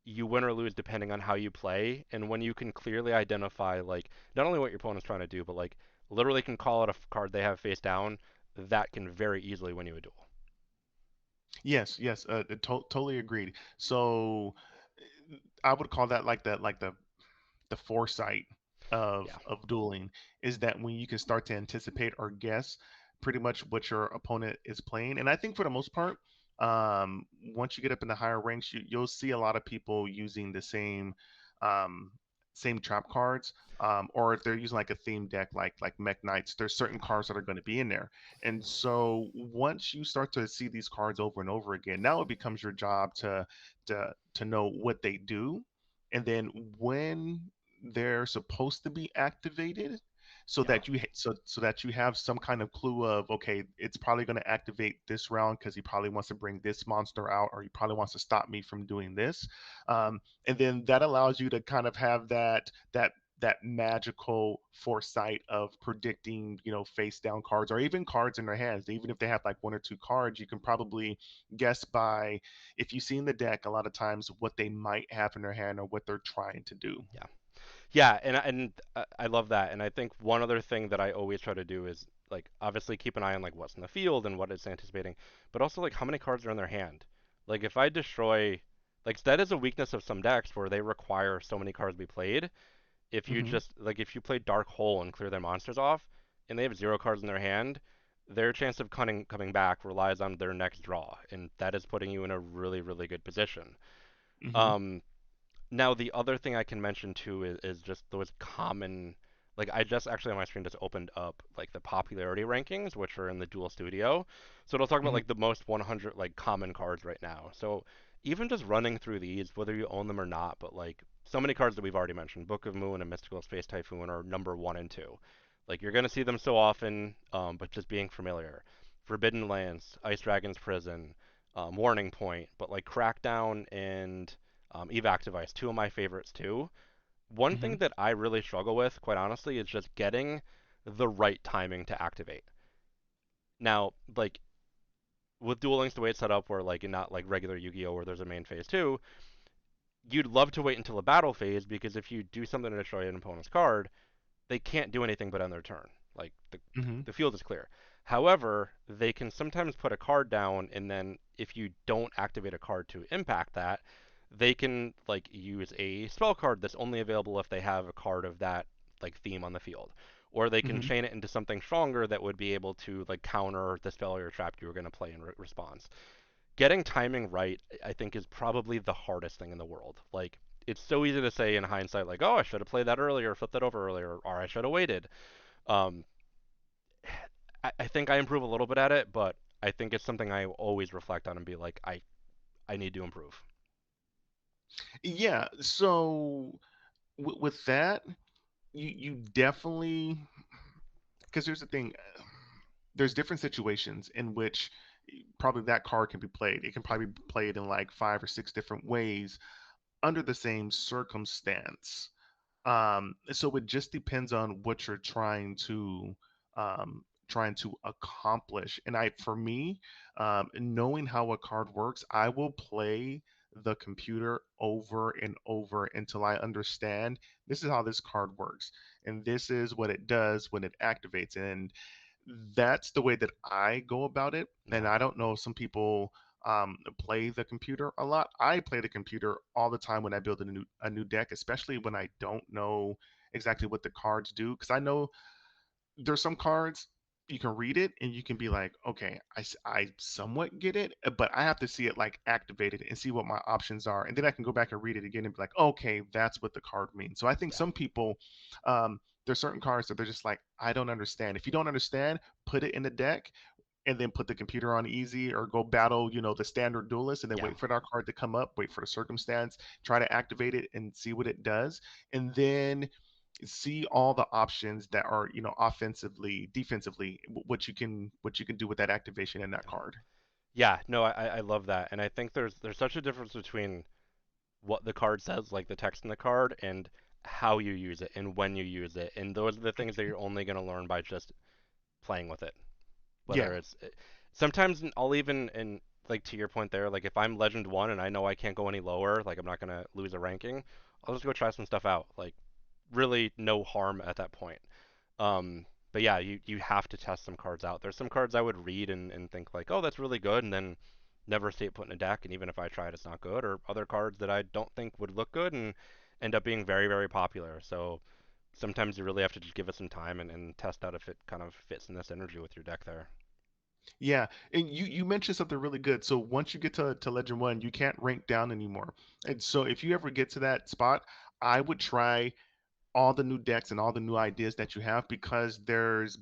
you win or lose depending on how you play, and when you can clearly identify like not only what your opponent's trying to do, but like literally can call out a card they have face down, that can very easily win you a duel. Yes, yes, totally agreed. So I would call that like the foresight of Yeah. dueling, is that when you can start to anticipate or guess pretty much what your opponent is playing. And I think for the most part, once you get up in the higher ranks, you'll see a lot of people using the um, same trap cards. Or if they're using like a theme deck like Mech Knights, there's certain Yeah. cards that are going to be in there. And so once you start to see these cards over and over again, now it becomes your job to know what they do, and then when they're supposed to be activated, so Yeah. that so that you have some kind of clue of, okay, it's probably going to activate this round because he probably wants to bring this monster out, or he probably wants to stop me from doing this. And then that allows you to kind of have that magical foresight of predicting, face down cards, or even cards in their hands. Even if they have like one or two cards, you can probably guess by, if you see in the deck a lot of times, what they might have in their hand or what they're trying to do. Yeah. Yeah, and I love that. And I think one other thing that I always try to do is like obviously keep an eye on like what's in the field and what it's anticipating, but also like how many cards are in their hand. Like if I destroy, like that is a weakness of some decks where they require so many cards be played. If you Hmm. just like if you play Dark Hole and clear their monsters off, and they have zero cards in their hand, their chance of coming back relies on their next draw, and that is putting you in a really really good position. Hmm. Um, Now, the other thing I can mention too is just those common, like I just actually on my screen just opened up like the popularity rankings, which are in the Duel Studio. So it'll talk about Hmm. like the most 100 like common cards right now. So even just running through these, whether you own them or not, but like so many cards that we've already mentioned, Book of Moon and Mystical Space Typhoon are number one and two. Like you're gonna see them so often, but just being familiar. Forbidden Lands, Ice Dragon's Prison, Warning Point, but like Crackdown and Evac Device, two of my favorites too. One Hmm. thing that I really struggle with, quite honestly, is just getting the right timing to activate. Now, like with Duel Links the way it's set up, where like not like regular Yu-Gi-Oh, where there's a main phase two, you'd love to wait until the battle phase because if you do something to destroy an opponent's card, they can't do anything but end their turn. Like Hmm. the field is clear. However, they can sometimes put a card down, and then if you don't activate a card to impact that, they can like use a spell card that's only available if they have a card of that like theme on the field, or they can Hmm. chain it into something stronger that would be able to like counter the spell or trap you were going to play in response. Getting timing right, I think, is probably the hardest thing in the world. Like it's so easy to say in hindsight, like, oh, I should have played that earlier, flipped that over earlier, or I should have waited. Um, I think I improve a little bit at it, but I think it's something I always reflect on and be like, I need to improve. Yeah. So with that, you definitely, because here's the thing, there's different situations in which probably that card can be played. It can probably be played in like five or six different ways under the same circumstance. So it just depends on what you're trying to accomplish. And for me, knowing how a card works, I will play the computer over and over until I understand this is how this card works, and this is what it does when it activates. And that's the way that I go about it. And Yeah, I don't know if some people play the computer a lot. I play the computer all the time when I build a new deck, especially when I don't know exactly what the cards do. Because I know there's some cards you can read it and you can be like, okay, I somewhat get it, but I have to see it like activated and see what my options are, and then I can go back and read it again and be like, okay, that's what the card means. So I think yeah, some people, there's certain cards that they're just like, I don't understand. If you don't understand, put it in the deck and then put the computer on easy, or go battle, the standard duelist, and then yeah, wait for that card to come up, wait for the circumstance, try to activate it and see what it does, and then see all the options that are, offensively, defensively, what you can do with that activation in that yeah. card. Yeah, no, I love that, and I think there's such a difference between what the card says, like the text in the card, and how you use it and when you use it, and those are the things that you're only gonna learn by just playing with it. Yeah. Whether it's sometimes I'll even and like to your point there, like if I'm Legend one and I know I can't go any lower, like I'm not gonna lose a ranking, I'll just go try some stuff out. Like really no harm at that point. But yeah, you have to test some cards out. There's some cards I would read and think like, oh, that's really good, and then never see it put in a deck, and even if I try it, it's not good. Or other cards that I don't think would look good and end up being very very popular. So sometimes you really have to just give it some time and test out if it kind of fits in this energy with your deck there. Yeah, and you mentioned something really good. So once you get to Legend One, you can't rank down anymore. And so if you ever get to that spot, I would try all the new decks and all the new ideas that you have because there's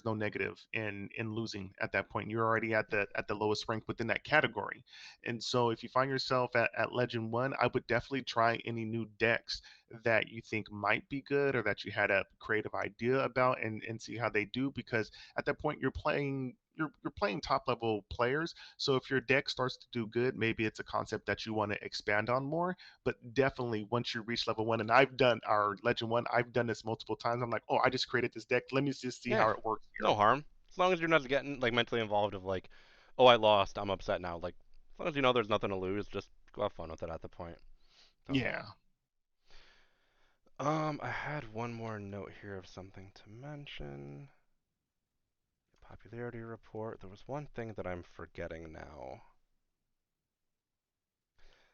no negative in losing at that point. You're already at the lowest rank within that category. And so if you find yourself at Legend 1, I would definitely try any new decks that you think might be good or that you had a creative idea about and see how they do because at that point you're playing top level players. So if your deck starts to do good, maybe it's a concept that you want to expand on more, but definitely once you reach level one, and I've done our Legend One, I've done this multiple times. I'm like, oh, I just created this deck. Let me just see Yeah, how it works here. no harm. As long as you're not getting like mentally involved of like, oh, I lost, I'm upset now. Like, as long as you know there's nothing to lose, just go have fun with it at the point. So, Yeah. I had one more note here of something to mention. Popularity report. There was one thing that I'm forgetting now.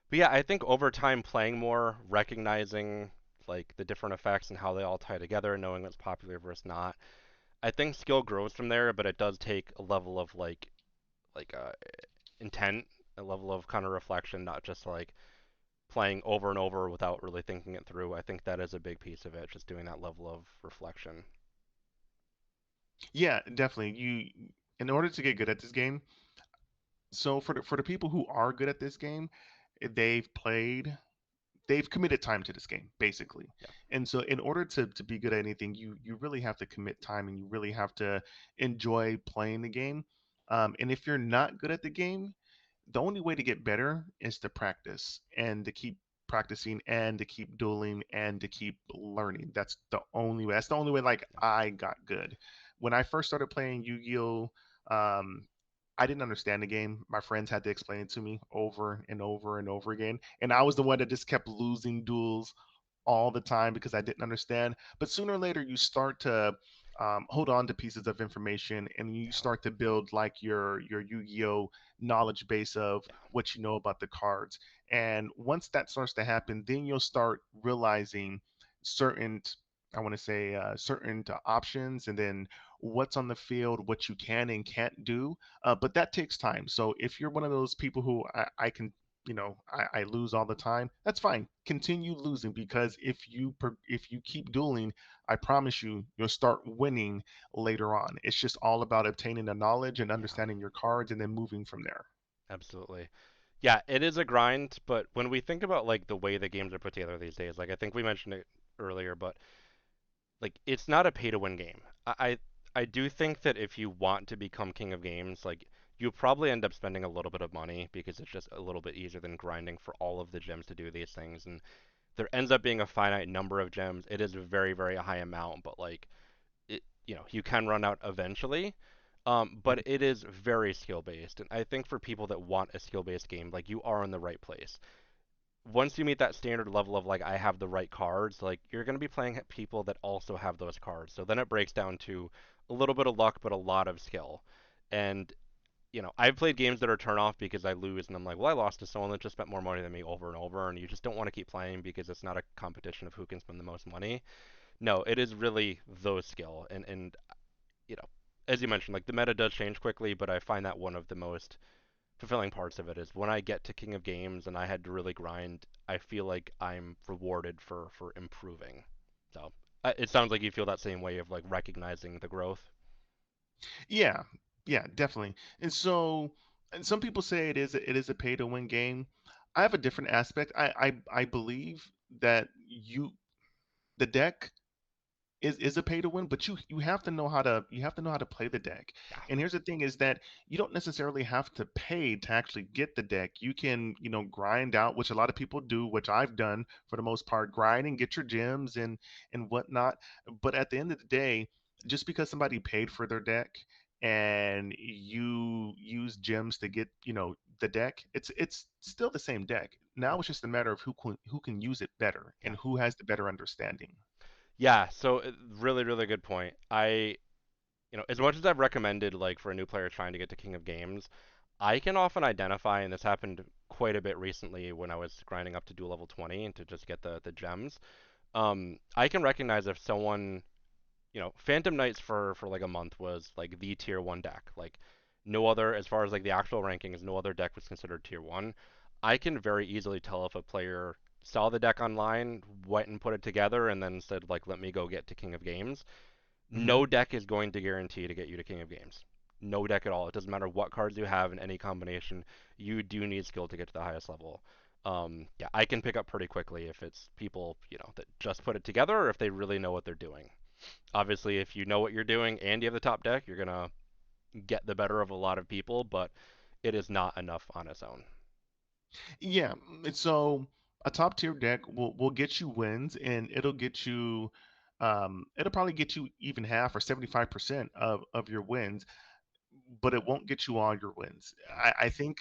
But yeah, I think over time playing more, recognizing like the different effects and how they all tie together, knowing what's popular versus not. I think skill grows from there, but it does take a level of like intent, a level of kind of reflection, not just like playing over and over without really thinking it through. I think that is a big piece of it, just doing that level of reflection. Yeah, definitely. In order to get good at this game, so for the people who are good at this game, they've played they've committed time to this game basically. Yeah, And so in order to be good at anything, you really have to commit time and you really have to enjoy playing the game. And if you're not good at the game, the only way to get better is to practice and to keep practicing and to keep dueling and to keep learning. That's the only way. That's the only way like yeah, I got good. When I first started playing Yu-Gi-Oh, I didn't understand the game. My friends had to explain it to me over and over and over again. And I was the one that just kept losing duels all the time because I didn't understand. But sooner or later, you start to hold on to pieces of information, and you yeah, start to build like your Yu-Gi-Oh knowledge base of yeah, what you know about the cards. And once that starts to happen, then you'll start realizing certain, I want to say, certain options, and then what's on the field, what you can and can't do. But that takes time. So if you're one of those people who I can I lose all the time, that's fine. Continue losing because if you keep dueling, I promise you'll start winning later on. It's just all about obtaining the knowledge and yeah. understanding your cards and then moving from there. Absolutely. Yeah, it is a grind, but when we think about like the way the games are put together these days, like I think we mentioned it earlier, but like it's not a pay to win game. I do think that if you want to become king of games, like you probably end up spending a little bit of money because it's just a little bit easier than grinding for all of the gems to do these things. And there ends up being a finite number of gems. It is a very, very high amount, but like it, you can run out eventually. But Mhm. it is very skill based, and I think for people that want a skill based game, like you are in the right place. Once you meet that standard level of like I have the right cards, like you're going to be playing people that also have those cards. So then it breaks down to a little bit of luck, but a lot of skill. And I've played games that are turn off because I lose, and I'm like, well, I lost to someone that just spent more money than me over and over, and you just don't want to keep playing because it's not a competition of who can spend the most money. No, it is really those skill, and you know, as you mentioned, like the meta does change quickly, but I find that one of the most fulfilling parts of it is when I get to King of Games and I had to really grind, I feel like I'm rewarded for improving. So it sounds like you feel that same way of like recognizing the growth. Yeah, yeah, definitely. And so, and some people say it is a pay to win game. I have a different aspect. I believe that the deck is a pay to win, but you have to know how to play the deck. Yeah, And here's the thing is that you don't necessarily have to pay to actually get the deck. You can, grind out, which a lot of people do, which I've done for the most part, grind and get your gems and whatnot. But at the end of the day, just because somebody paid for their deck and you use gems to get, the deck, it's still the same deck. Now it's just a matter of who can use it better yeah, and who has the better understanding. yeah. So really, really good point. As much as I've recommended like for a new player trying to get to King of Games, I can often identify, and this happened quite a bit recently when I was grinding up to Duel level 20 and to just get the gems. I can recognize if someone, Phantom Knights for like a month was like the tier one deck. Like no other, as far as like the actual rankings, no other deck was considered tier one. I can very easily tell if a player saw the deck online, went and put it together, and then said like, let me go get to King of Games. Hmm. No deck is going to guarantee to get you to King of Games. No deck at all. It doesn't matter what cards you have in any combination. You do need skill to get to the highest level. Yeah, I can pick up pretty quickly if it's people, that just put it together or if they really know what they're doing. Obviously, if you know what you're doing and you have the top deck, you're gonna get the better of a lot of people, but it is not enough on its own. Yeah, so a top tier deck will get you wins, and it'll get you, it'll probably get you even half or 75% of your wins, but it won't get you all your wins. Yeah. I think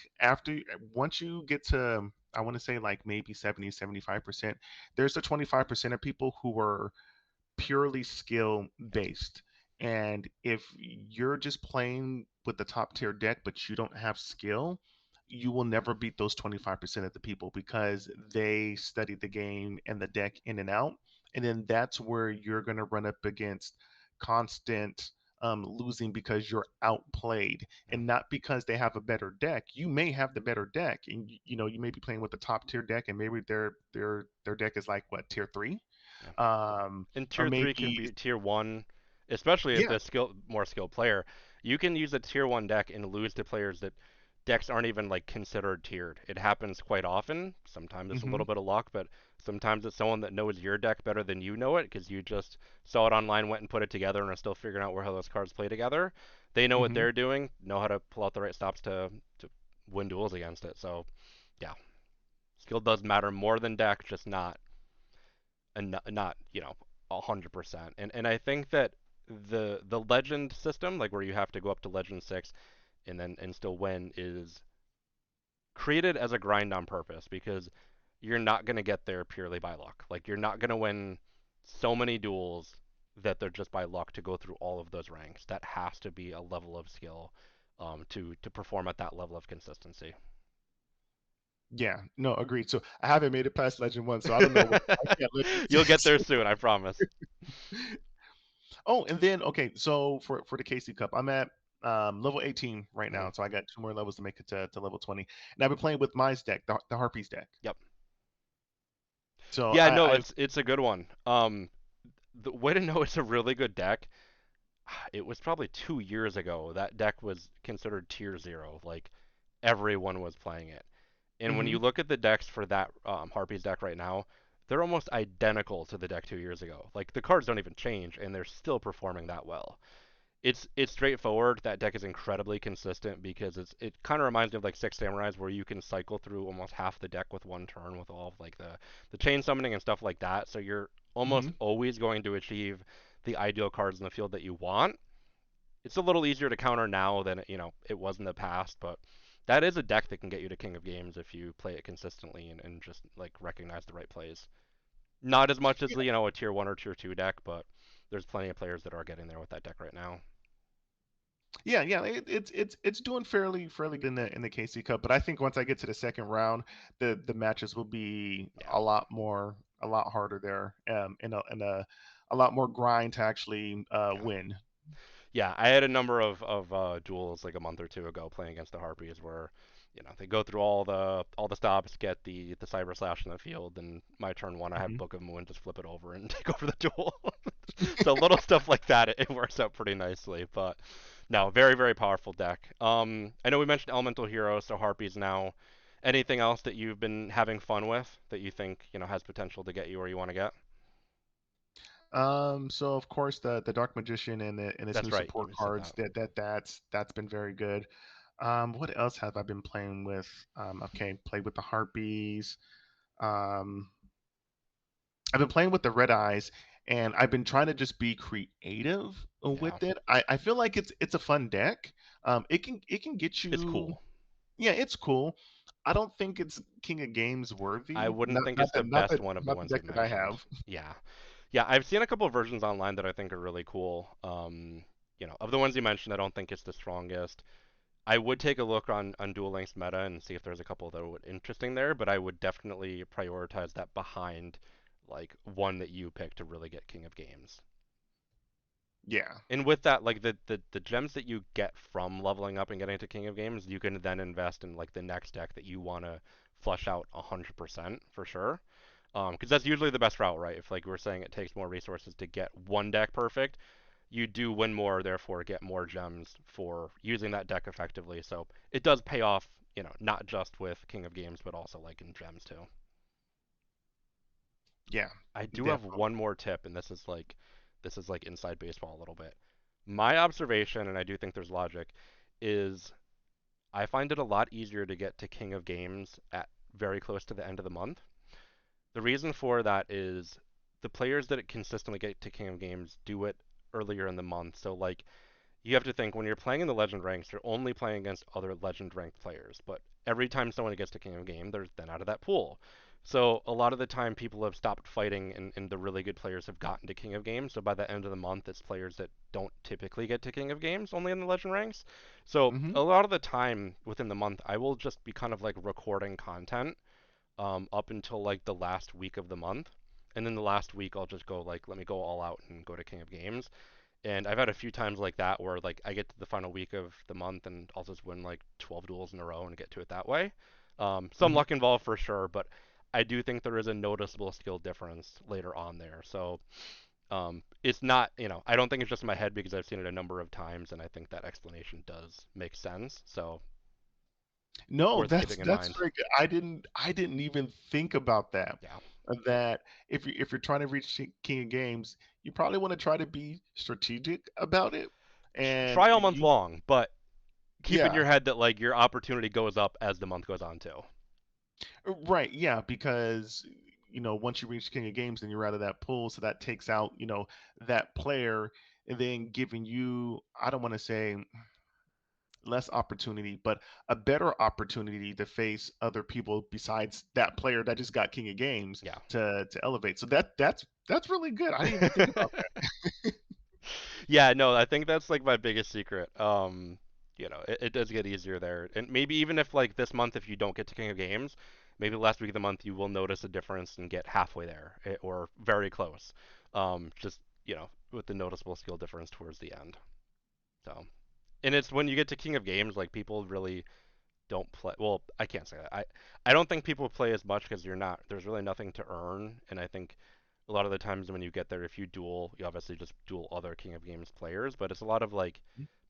once you get to, I want to say like maybe 70, 75%, there's the 25% of people who are purely skill Yep. based. And if you're just playing with the top tier deck, but you don't have skill, you will never beat those 25% of the people because they study the game and the deck in and out. And then that's where you're going to run up against constant losing because you're outplayed Yeah. and not because they have a better deck. You may have the better deck, and you may be playing with the top tier deck, and maybe their deck is like what, tier three, Yeah. um, And or tier three can maybe, be tier one, especially if yeah. the more skilled player. You can use a tier one deck and lose to players that decks aren't even like considered tiered. It happens quite often. Sometimes it's a Hmm. little bit of luck, but sometimes it's someone that knows your deck better than you know it because you just saw it online, went and put it together, and are still figuring out where how those cards play together. They know what Hmm. they're doing, know how to pull out the right stops to win duels against it. So yeah, skill does matter more than deck, just not 100%. And I think that the legend system, like where you have to go up to legend 6 and still win, is created as a grind on purpose because you're not going to get there purely by luck. Like you're not going to win so many duels that they're just by luck to go through all of those ranks. That has to be a level of skill, to perform at that level of consistency. Yeah, no, agreed. So I haven't made it past Legend One, so I don't know what I can't Legend You'll get Six. there soon, I promise. Oh, and then okay, so for the KC Cup, I'm at level 18 right Mhm. now, so I got two more levels to make it to level 20, and I've been playing with Mi's deck, the Harpies deck. Yep. So Yeah, no, I it's a good one. The way to know it's a really good deck, it was probably 2 years ago. That deck was considered tier zero. Like everyone was playing it. And when hmm you look at the decks for that Harpies deck right now, they're almost identical to the deck 2 years ago. Like the cards don't even change, and they're still performing that well. It's straightforward. That deck is incredibly consistent because it kind of reminds me of like Six Samurais, where you can cycle through almost half the deck with one turn with all of like the chain summoning and stuff like that. So you're almost hmm always going to achieve the ideal cards in the field that you want. It's a little easier to counter now than it was in the past, but that is a deck that can get you to King of Games if you play it consistently and just like recognize the right plays. Not as much as a tier one or tier two deck, but there's plenty of players that are getting there with that deck right now. Yeah, yeah, it's doing fairly good in the KC Cup, but I think once I get to the second round, the matches will be Yeah. a lot harder there, and a lot more grind to actually Yeah. win. Yeah, I had a number of duels like a month or two ago playing against the Harpies where they go through all the stops, get the cyber slash in the field, and my turn one I have Hmm. Book of Moon, just flip it over and take over the duel. So little stuff like that, it works out pretty nicely. But no, very very powerful deck. I know we mentioned Elemental Heroes, so Harpies now. Anything else that you've been having fun with that you think has potential to get you where you want to get? So of course the Dark Magician and its new That's right, support you said cards, that. that's been very good. What else have I been playing with? Okay, played with the Harpies. Um, I've been playing with the Red Eyes, and I've been trying to just be creative Yeah, with it. I feel like it's a fun deck. It can get it's you. cool. Yeah, it's cool. I don't think it's King of Games I worthy. wouldn't Not think not it's the the not best the one of the not the ones you've deck that I mentioned. have. Yeah. Yeah, I've seen a couple of versions online that I think are really cool. Of the ones you mentioned, I don't think it's the strongest. I would take a look on Duel Links meta and see if there's a couple that are interesting there, but I would definitely prioritize that behind like one that you pick to really get King of Games. Yeah. And with that, like the gems that you get from leveling up and getting to King of Games, you can then invest in like the next deck that you want to flush out 100% for sure. Because that's usually the best route, right? If like we are saying it takes more resources to get one deck perfect, you do win more, therefore get more gems for using that deck effectively. So it does pay off, not just with King of Games, but also like in gems too. Yeah. I do have Definitely. one more tip, and this is like inside baseball a little bit. My observation, and I do think there's logic, is I find it a lot easier to get to King of Games at very close to the end of the month. The reason for that is the players that consistently get to King of Games do it earlier in the month. So like you have to think when you're playing in the legend ranks, you're only playing against other legend ranked players. But every time someone gets to King of Game, they're then out of that pool. So a lot of the time, people have stopped fighting, and the really good players have gotten to King of Games. So by the end of the month, it's players that don't typically get to King of Games, only in the legend ranks. So Hmm. a lot of the time within the month, I will just be kind of like recording content up until like the last week of the month. And then the last week, I'll just go like, let me go all out and go to King of Games. And I've had a few times like that where like I get to the final week of the month and I'll just win like 12 duels in a row and get to it that way. Some Hmm. luck involved for sure, but I do think there is a noticeable skill difference later on there. So it's not, I don't think it's just in my head because I've seen it a number of times and I think that explanation does make sense. So No, worth that's keeping in that's mind. very good. I didn't even think about that. Yeah. That if you're trying to reach King of Games, you probably want to try to be strategic about it. And Try all if month you, long, but keep in yeah, your head that like your opportunity goes up as the month goes on too. right, yeah, because once you reach King of Games, then you're out of that pool, so that takes out that player, and then giving you, I don't want to say less opportunity, but a better opportunity to face other people besides that player that just got King of Games Yeah. to elevate. So that's really good. I didn't even think about that. Yeah, no, I think that's like my biggest secret. It does get easier there, and maybe even if like this month, if you don't get to King of Games, maybe the last week of the month you will notice a difference and get halfway there, or very close. Just with the noticeable skill difference towards the end. So, and it's when you get to King of Games, like people really don't play. Well, I can't say that. I don't think people play as much because you're not. There's really nothing to earn, and I think a lot of the times when you get there, if you duel, you obviously just duel other King of Games players. But it's a lot of like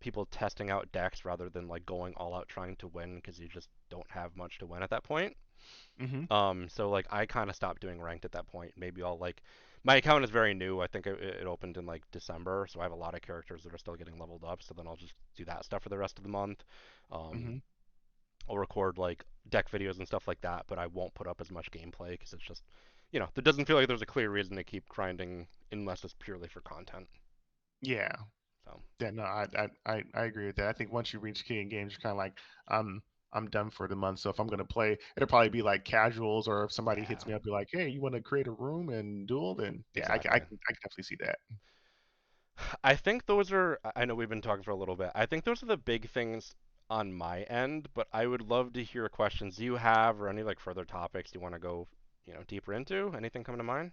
people testing out decks rather than like going all out trying to win because you just don't have much to win at that point. Hmm. So like I kind of stopped doing ranked at that point. Maybe I'll like my account is very new. I think it opened in like December, so I have a lot of characters that are still getting leveled up. So then I'll just do that stuff for the rest of the month. Um, Hmm. I'll record like deck videos and stuff like that, but I won't put up as much gameplay because it's just, there doesn't feel like there's a clear reason to keep grinding unless it's purely for content. Yeah. So Yeah, no, I agree with that. I think once you reach King of Games, you're kind of like, I'm I'm done for the month. So if I'm gonna play, it'll probably be like casuals, or if somebody hits yeah, me up, be like, hey, you want to create a room and duel? Then yeah, exactly. I can definitely see that. I think those are. I know we've been talking for a little bit. I think those are the big things on my end, but I would love to hear questions you have or any like further topics you want to go, deeper into. Anything coming to mind?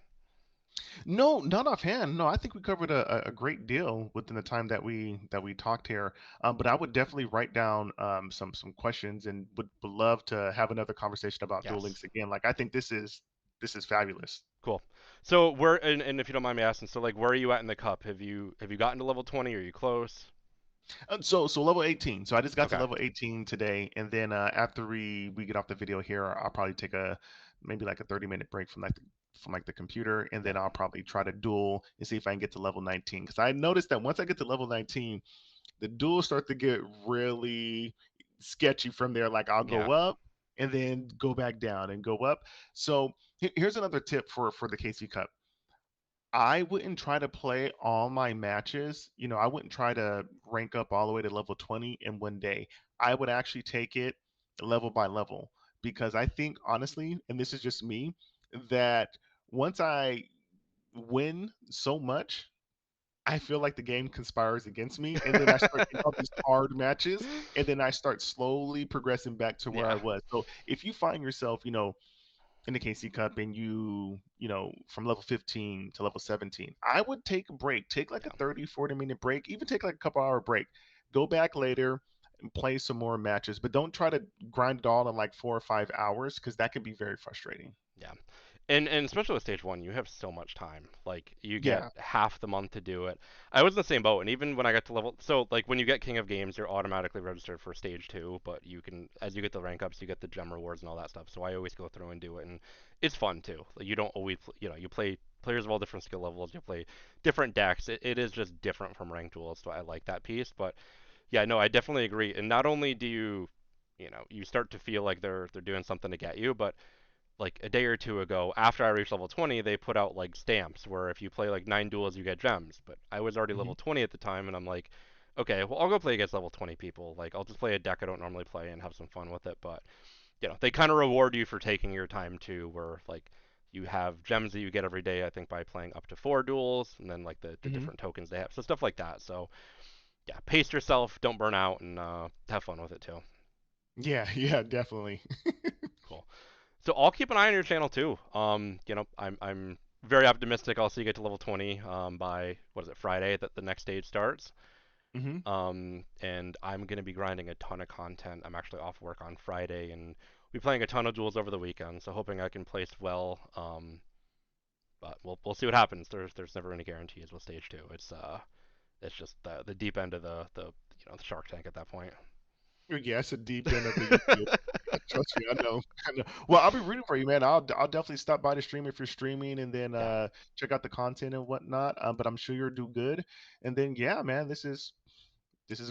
No, not offhand. No, I think we covered a great deal within the time that we talked here. But I would definitely write down some questions, and would love to have another conversation about Duel Yes. Links again. Like I think this is fabulous. Cool. So where and if you don't mind me asking, so like where are you at in the cup? Have you gotten to level 20? Are you close? So level 18. So I just got to Okay. level 18 today, and then after we get off the video here, I'll probably take a maybe like a 30-minute break from like the computer, and then Yep. I'll probably try to duel and see if I can get to level 19. Because I noticed that once I get to level 19, the duels start to get really sketchy from there. Like I'll Yeah. go up and then go back down and go up. So here's another tip for the KC Cup. I wouldn't try to play all my matches. I wouldn't try to rank up all the way to level 20 in one day. I would actually take it level by level because I think, honestly, and this is just me, that once I win so much, I feel like the game conspires against me. And then I start getting all these hard matches, and then I start slowly progressing back to where I Yeah. was. So if you find yourself, in the KC Cup and from level 15 to level 17, I would take a break. Take like a Yeah. 30, 40-minute break, even take like a couple hour break. Go back later and play some more matches, but don't try to grind it all in like 4 or 5 hours because that can be very frustrating. Yeah. And especially with stage one, you have so much time. Like you get Yeah. half the month to do it. I was in the same boat, and even when I got to level, so like when you get King of Games, you're automatically registered for stage two, but you can, as you get the rank ups, you get the gem rewards and all that stuff. So I always go through and do it, and it's fun too. Like you don't always, you play players of all different skill levels, you play different decks. It is just different from ranked duels, so I like that piece. But yeah, no, I definitely agree. And not only do you, you start to feel like they're doing something to get you, but like a day or two ago, after I reached level 20, they put out like stamps where if you play like 9 duels, you get gems. But I was already Hmm. level 20 at the time, and I'm like, okay, well, I'll go play against level 20 people. Like, I'll just play a deck I don't normally play and have some fun with it. But, they kind of reward you for taking your time too, where like you have gems that you get every day, I think, by playing up to 4 duels, and then like the Hmm. different tokens they have. So, stuff like that. So, yeah, pace yourself, don't burn out, and have fun with it too. Yeah, yeah, definitely. Cool. So I'll keep an eye on your channel too. I'm very optimistic. I'll see you get to level 20 by what is it, Friday that the next stage starts. Hmm. And I'm gonna be grinding a ton of content. I'm actually off work on Friday and we'll be playing a ton of duels over the weekend. So hoping I can place well. But we'll see what happens. There's never any guarantees with stage two. It's just the deep end of the Shark Tank at that point. Yeah, it's a deep end of the Yu-Gi-Oh! Trust me, I know. I know. Well, I'll be rooting for you, man. I'll definitely stop by the stream if you're streaming, and then Yeah. check out the content and whatnot. But I'm sure you'll do good. And then, yeah, man, this is